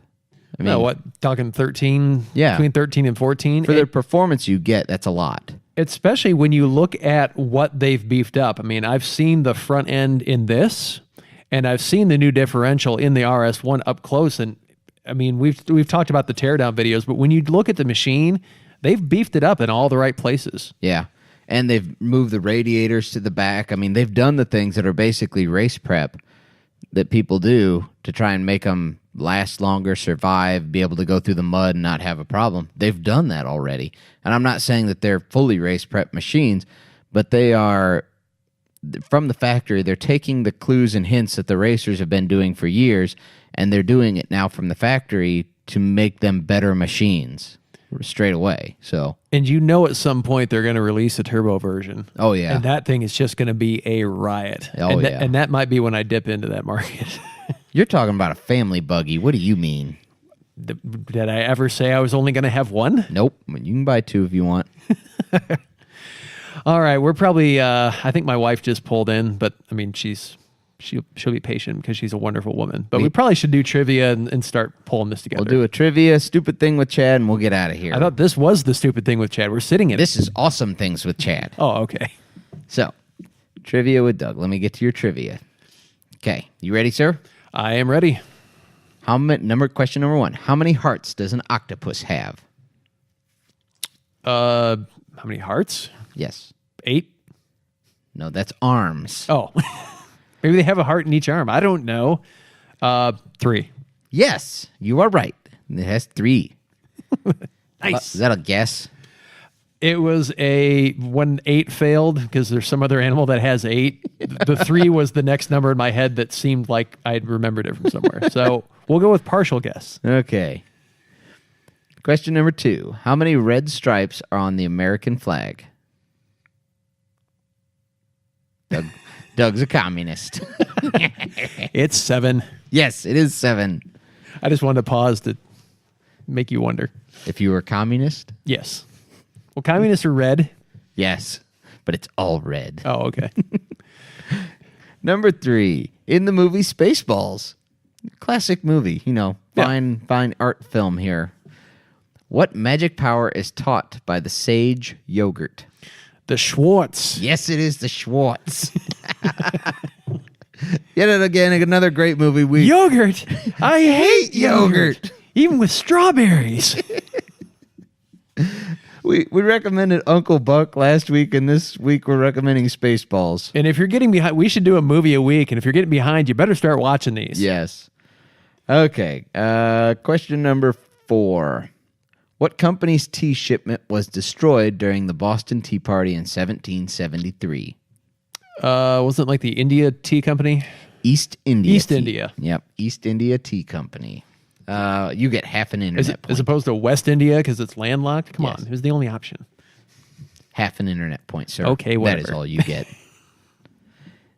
I mean, No, what, talking 13? Yeah. Between 13 and 14? for the performance you get, that's a lot. Especially when you look at what they've beefed up. I mean, I've seen the front end in this, and I've seen the new differential in the RS1 up close. And I mean, we've talked about the teardown videos, but when you look at the machine, they've beefed it up in all the right places. Yeah. And they've moved the radiators to the back. I mean, they've done the things that are basically race prep that people do to try and make them last longer, survive, be able to go through the mud and not have a problem. They've done that already. And I'm not saying that they're fully race prep machines, but they are, from the factory, they're taking the clues and hints that the racers have been doing for years, and they're doing it now from the factory to make them better machines straight away. So, And you know at some point they're going to release a turbo version. oh yeah. And that thing is just going to be a riot. Oh, and yeah. And that might be when I dip into that market. You're talking about a family buggy. What do you mean? Did I ever say I was only going to have one? Nope. You can buy two if you want. All right, we're probably. I think my wife just pulled in, but I mean, she'll be patient because she's a wonderful woman. But we probably should do trivia and start pulling this together. We'll do a trivia stupid thing with Chad, and we'll get out of here. I thought this was the stupid thing with Chad. We're sitting in. This is awesome things with Chad. Oh, okay. So, trivia with Doug. Let me get to your trivia. Okay, you ready, sir? I am ready. Question number 1. How many hearts does an octopus have? How many hearts? Yes. 8. No, that's arms. Oh, maybe they have a heart in each arm. I don't know. 3. Yes, you are right. It has 3. Nice. Is that a guess? It was when 8 failed because there's some other animal that has 8. The 3 was the next number in my head that seemed like I'd remembered it from somewhere. So we'll go with partial guess. Okay. Question number 2. How many red stripes are on the American flag? Doug's a communist. It's 7. Yes, it is 7. I just wanted to pause to make you wonder. If you were a communist? Yes. Well, communists are red. Yes, but it's all red. Oh, okay. Number 3, in the movie Spaceballs, classic movie, fine art film here. What magic power is taught by the sage yogurt? The Schwartz. Yes, it is the Schwartz. Yet again, another great movie. Yogurt. I hate yogurt. yogurt. Even with strawberries. We recommended Uncle Buck last week, and this week we're recommending Spaceballs. And if you're getting behind, we should do a movie a week. And if you're getting behind, you better start watching these. Yes. Okay. Question number 4. What company's tea shipment was destroyed during the Boston Tea Party in 1773? Wasn't it like the India Tea Company? East India. East Tea. India. Yep. East India Tea Company. You get half an internet point. As opposed to West India because it's landlocked? Come Yes. on. It was the only option. Half an internet point, sir. Okay, whatever. That is all you get.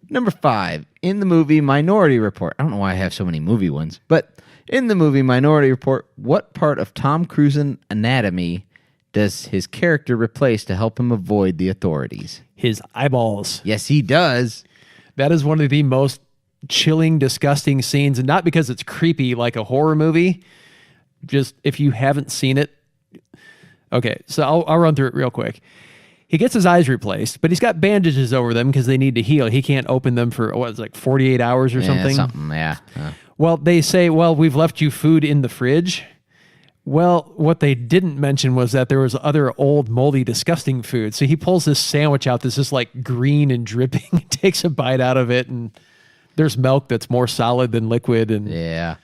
Number 5, in the movie Minority Report. I don't know why I have so many movie ones, but in the movie Minority Report, what part of Tom Cruise's anatomy does his character replace to help him avoid the authorities? His eyeballs. Yes, he does. That is one of the most chilling, disgusting scenes. And not because it's creepy like a horror movie. Just if you haven't seen it. Okay, so I'll run through it real quick. He gets his eyes replaced, but he's got bandages over them because they need to heal. He can't open them for, 48 hours or something? Yeah. Well, they say, we've left you food in the fridge. Well, what they didn't mention was that there was other old, moldy, disgusting food. So he pulls this sandwich out that's just like green and dripping, takes a bite out of it, and there's milk that's more solid than liquid. And yeah,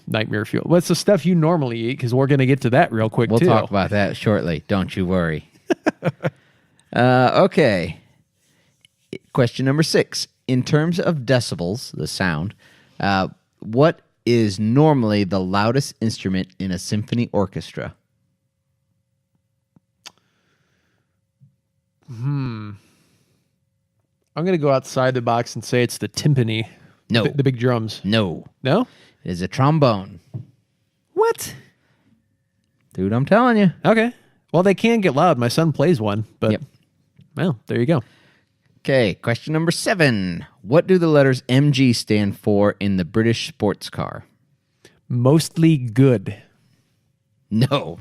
nightmare fuel. What's the stuff you normally eat? Because we're going to get to that real quick, We'll too. talk about that shortly. Don't you worry. Okay. Question number 6. In terms of decibels, the sound, what is normally the loudest instrument in a symphony orchestra? I'm going to go outside the box and say it's the timpani. No. The big drums. No. No? It is a trombone. What? Dude, I'm telling you. Okay. Well, they can get loud. My son plays one, but Yep. well, there you go. Okay, question number 7. What do the letters MG stand for in the British sports car? Mostly good. No.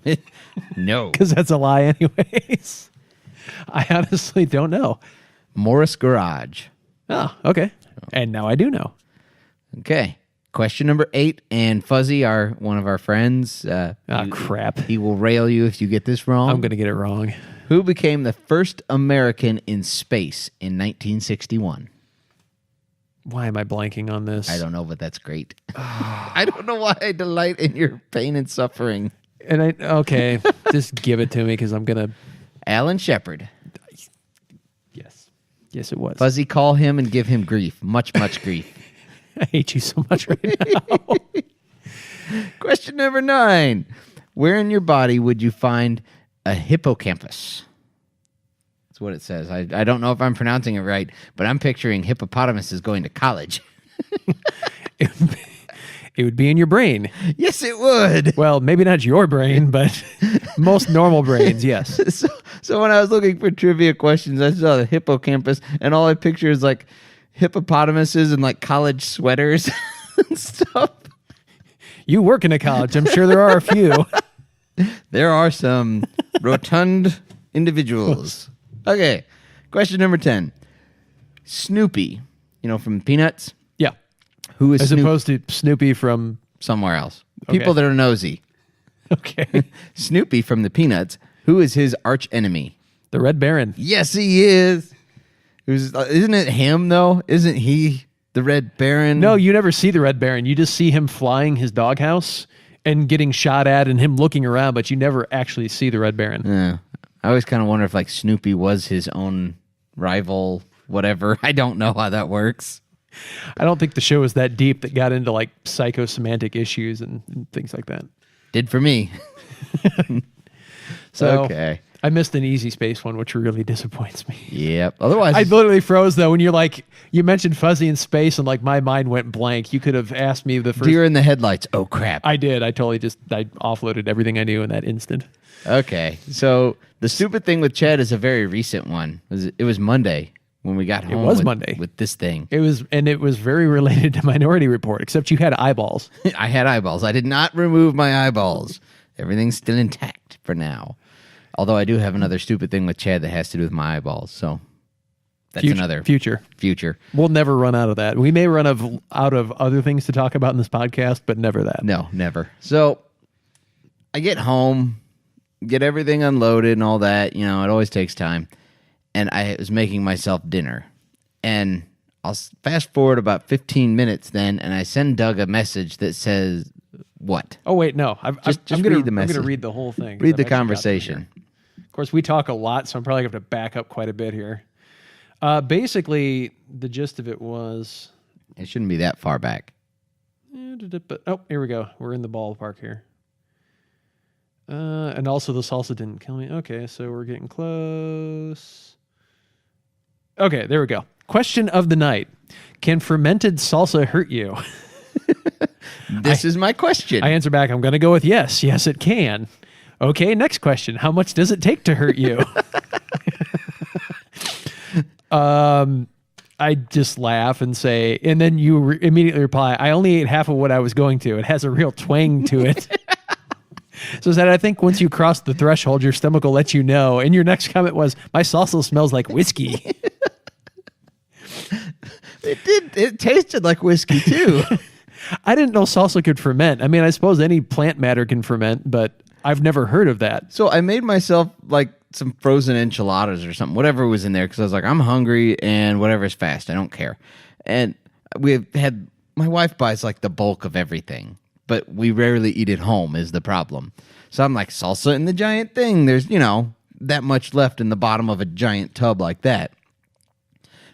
No. Because that's a lie anyways. I honestly don't know. Morris Garage. Oh, okay. And now I do know. Okay. Question number 8. And Fuzzy, one of our friends. Crap. He will rail you if you get this wrong. I'm going to get it wrong. Who became the first American in space in 1961? Why am I blanking on this? I don't know, but that's great. I don't know why I delight in your pain and suffering. Okay, just give it to me because I'm going to... Alan Shepard. Yes. Yes, it was. Fuzzy, call him and give him grief. Much, much grief. I hate you so much right now. Question number 9. Where in your body would you find a hippocampus? That's what it says. I don't know if I'm pronouncing it right, but I'm picturing hippopotamuses going to college. It would be in your brain. Yes, it would. Well, maybe not your brain, but most normal brains, yes. So when I was looking for trivia questions, I saw the hippocampus, and all I picture is like hippopotamuses and like college sweaters and stuff. You work in a college. I'm sure there are a few. There are some rotund individuals. Okay, question number 10. Snoopy, from Peanuts? Yeah. Who is As opposed to Snoopy from... somewhere else? Okay. People that are nosy. Okay. Snoopy from the Peanuts. Who is his arch enemy? The Red Baron. Yes, he is. Isn't it him, though? Isn't he the Red Baron? No, you never see the Red Baron. You just see him flying his doghouse and getting shot at and him looking around, but you never actually see the Red Baron. Yeah. I always kind of wonder if Snoopy was his own rival, whatever. I don't know how that works. I don't think the show was that deep that got into psychosemantic issues and things like that. Did for me. So okay. I missed an Easy Space one, which really disappoints me. Yep. Otherwise, I literally froze though when you mentioned Fuzzy in space and my mind went blank. You could have asked me the first. Deer in the headlights. Oh crap! I did. I totally I offloaded everything I knew in that instant. Okay, so the stupid thing with Chad is a very recent one. It was Monday when we got home. It was Monday with this thing. It was very related to Minority Report, except you had eyeballs. I had eyeballs. I did not remove my eyeballs. Everything's still intact for now. Although I do have another stupid thing with Chad that has to do with my eyeballs. So that's another future. We'll never run out of that. We may run out of other things to talk about in this podcast, but never that. No, never. So I get home, get everything unloaded and all that. It always takes time. And I was making myself dinner. And I'll fast forward about 15 minutes then, and I send Doug a message that says, what? Oh, wait, no. Just I'm gonna read the message. I'm going to read the whole thing. Read the conversation. Of course, we talk a lot, so I'm probably going to have to back up quite a bit here. Basically, the gist of it was... It shouldn't be that far back. Oh, here we go. We're in the ballpark here. And also the salsa didn't kill me. Okay, so we're getting close. Okay, there we go. Question of the night. Can fermented salsa hurt you? This is my question. I answer back, I'm going to go with yes. Yes, it can. Okay, next question. How much does it take to hurt you? I just laugh and say, and then you immediately reply, I only ate half of what I was going to. It has a real twang to it. So that I think once you cross the threshold, your stomach will let you know. And your next comment was, my salsa smells like whiskey. It did. It tasted like whiskey, too. I didn't know salsa could ferment. I mean, I suppose any plant matter can ferment, but I've never heard of that. So I made myself some frozen enchiladas or something, whatever was in there, because I was like, I'm hungry and whatever's fast. I don't care. And my wife buys the bulk of everything, but we rarely eat at home is the problem. So I'm like, salsa in the giant thing. There's, that much left in the bottom of a giant tub like that.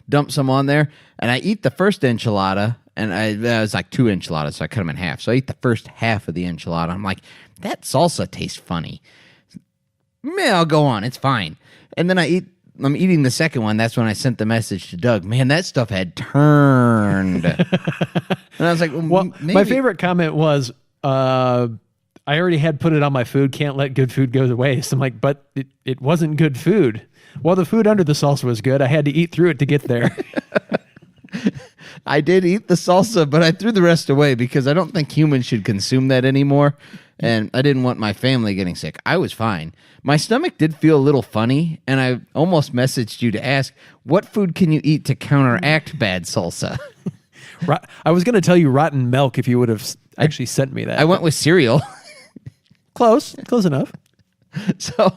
Dump some on there, and I eat the first enchilada, and it was 2 enchiladas, so I cut them in half. So I eat the first half of the enchilada. I'm like, that salsa tastes funny. Man, I'll go on. It's fine. And then I'm eating the second one. That's when I sent the message to Doug. Man, that stuff had turned. And I was like, well, maybe. My favorite comment was, I already had put it on my food. Can't let good food go to waste. I'm like, but it wasn't good food. Well, the food under the salsa was good. I had to eat through it to get there. I did eat the salsa, but I threw the rest away because I don't think humans should consume that anymore. And I didn't want my family getting sick. I was fine. My stomach did feel a little funny, and I almost messaged you to ask, what food can you eat to counteract bad salsa? I was going to tell you rotten milk if you would have actually sent me that. I went with cereal. Close enough. So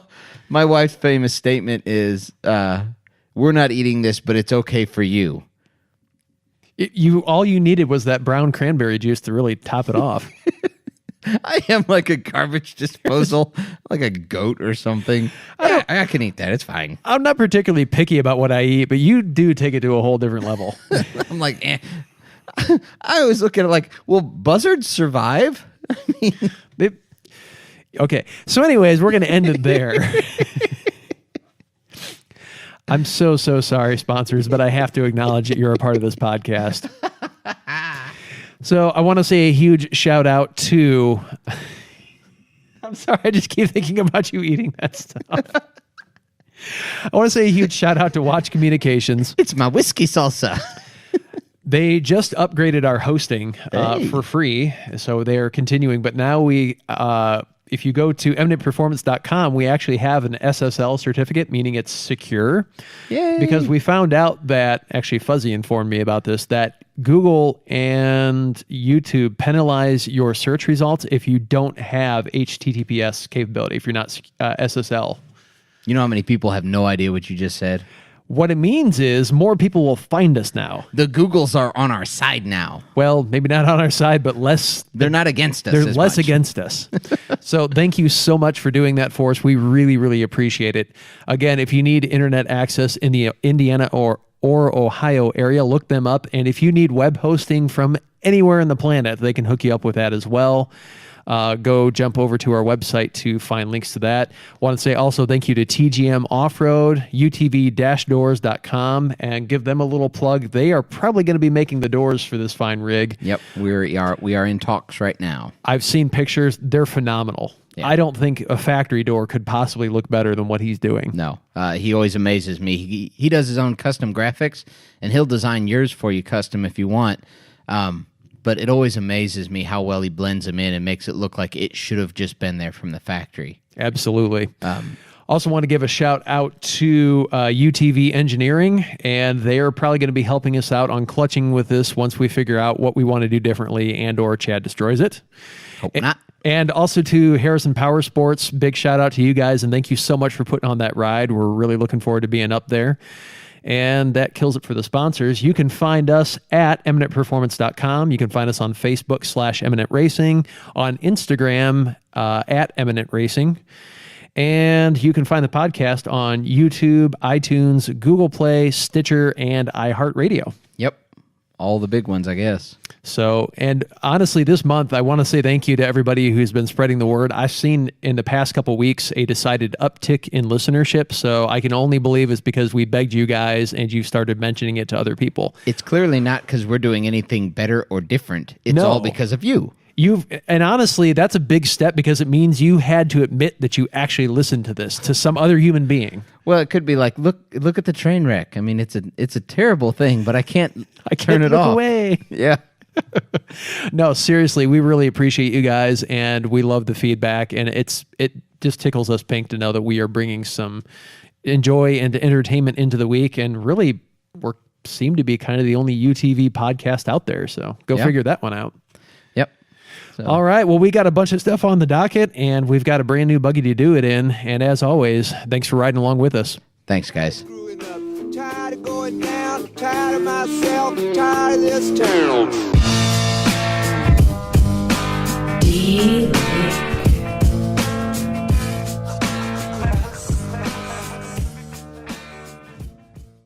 my wife's famous statement is, we're not eating this, but it's okay for you. All you needed was that brown cranberry juice to really top it off. I am like a garbage disposal, like a goat or something. I can eat that. It's fine. I'm not particularly picky about what I eat, but you do take it to a whole different level. I'm like, I always look at it like, will buzzards survive? I mean, okay. So anyways, we're going to end it there. I'm so sorry, sponsors, but I have to acknowledge that you're a part of this podcast. So I want to say a huge shout out to... I'm sorry, I just keep thinking about you eating that stuff. I want to say a huge shout out to Watch Communications. It's my whiskey salsa. They just upgraded our hosting for free, so they are continuing. But now if you go to eminentperformance.com, we actually have an SSL certificate, meaning it's secure. Yay. Because we found out that, actually Fuzzy informed me about this, that Google and YouTube penalize your search results if you don't have HTTPS capability, if you're not SSL. You know how many people have no idea what you just said? What it means is more people will find us now. The Googles are on our side now. Well, maybe not on our side, but less. They're not against us. They're as less much. against us. So thank you so much for doing that for us. We really, really appreciate it. Again, if you need internet access in the Indiana or Ohio area, look them up. And if you need web hosting from anywhere in the planet, they can hook you up with that as well. Go jump over to our website to find links to that. Want to say also thank you to TGM Offroad, utv-doors.com, and give them a little plug. They are probably going to be making the doors for this fine rig. Yep, we are in talks right now. I've seen pictures. They're phenomenal. Yeah. I don't think a factory door could possibly look better than what he's doing. No, he always amazes me. He does his own custom graphics, and he'll design yours for you custom if you want. But it always amazes me how well he blends them in and makes it look like it should have just been there from the factory. Absolutely. Also want to give a shout out to UTV Engineering, and they are probably going to be helping us out on clutching with this once we figure out what we want to do differently and or Chad destroys it. Hope not. And also to Harrison Power Sports, big shout out to you guys, and thank you so much for putting on that ride. We're really looking forward to being up there. And that kills it for the sponsors. You can find us at eminentperformance.com. You can find us on Facebook /Eminent Racing, on Instagram at Eminent Racing. And you can find the podcast on YouTube, iTunes, Google Play, Stitcher, and iHeartRadio. Yep. All the big ones, I guess. So, and honestly, this month, I want to say thank you to everybody who's been spreading the word. I've seen in the past couple weeks a decided uptick in listenership. So I can only believe it's because we begged you guys and you started mentioning it to other people. It's clearly not because we're doing anything better or different. It's all because of you. And honestly, that's a big step because it means you had to admit that you actually listened to this, to some other human being. Well, it could be like, look at the train wreck. I mean, it's a terrible thing, but I can't turn it off. Away. Yeah. No, seriously, we really appreciate you guys, and we love the feedback, and it just tickles us pink to know that we are bringing some joy and entertainment into the week, and really seem to be kind of the only UTV podcast out there. So go figure that one out. Yep. So. All right. Well, we got a bunch of stuff on the docket, and we've got a brand new buggy to do it in. And as always, thanks for riding along with us. Thanks, guys. Tired of going down, tired of myself, tired of this town.